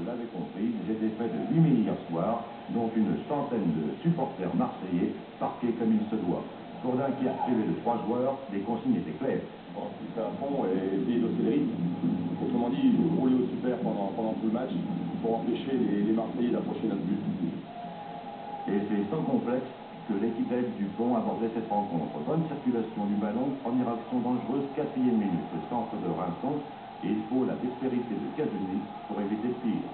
l'avez compris, ils étaient près de 8000 hier soir, dont une centaine de supporters marseillais, parqués comme il se doit. Pour Dunkerque, privé de 3 joueurs, les consignes étaient claires. Pousser à fond et essayer d'osser le rythme. Autrement dit, rouler au super pendant tout le match pour empêcher les Marseillais d'approcher notre but. Et c'est sans complexe que l'équipage du Pont abordait cette rencontre. Bonne circulation du ballon, première action dangereuse, 4e minute, le centre de Rinson, et il faut la dextérité de Cazeneuve pour éviter le pire.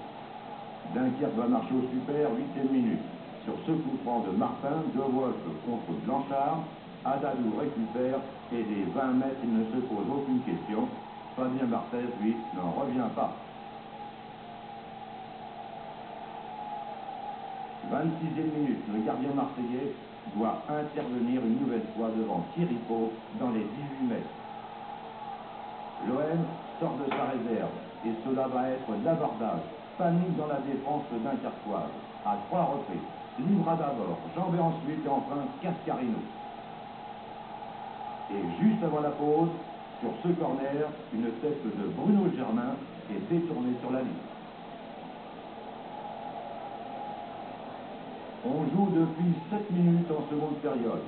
Dunkerque va marcher au super, 8e minute. Sur ce coup franc de Martin, De Wolf contre Blanchard, Adadou récupère et des 20 mètres, il ne se pose aucune question. Fabien Barthez, lui, n'en revient pas. 26e minute, le gardien marseillais doit intervenir une nouvelle fois devant Thierry Pau dans les 18 mètres. L'OM sort de sa réserve et cela va être l'abordage. Panique dans la défense dunkerquoise à 3 reprises. Livra d'abord, Jambet ensuite et enfin Cascarino. Et juste avant la pause, sur ce corner, une tête de Bruno Germain est détournée sur la ligne. On joue depuis 7 minutes en seconde période.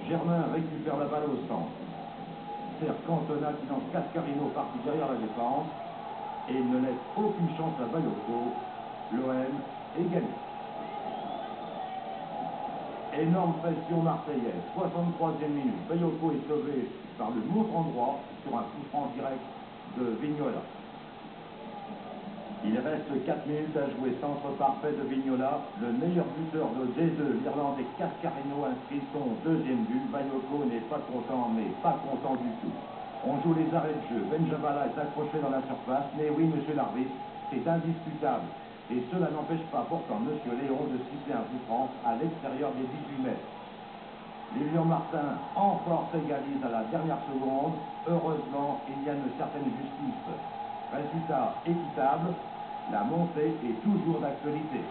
Germain récupère la balle au centre. C'est Cantona qui lance Cascarino parti derrière la défense. Et il ne laisse aucune chance à Bayoko. L'OM égalise. Énorme pression marseillaise. 63e minute. Bayoko est sauvé par le montant droit sur un coup franc direct de Vignola. Il reste 4 minutes à jouer. Centre parfait de Vignola. Le meilleur buteur de D2, l'Irlandais Cascarino, inscrit son 2e but. Bayoko n'est pas content, mais pas content du tout. On joue les arrêts de jeu. Benjabala est accroché dans la surface. Mais oui, monsieur l'arbitre, c'est indiscutable. Et cela n'empêche pas pourtant monsieur Léon de siffler un coup franc à l'extérieur des 18 mètres. Les Lions-Martin en force égalisent à la dernière seconde. Heureusement, il y a une certaine justice. Résultat équitable. La montée est toujours d'actualité.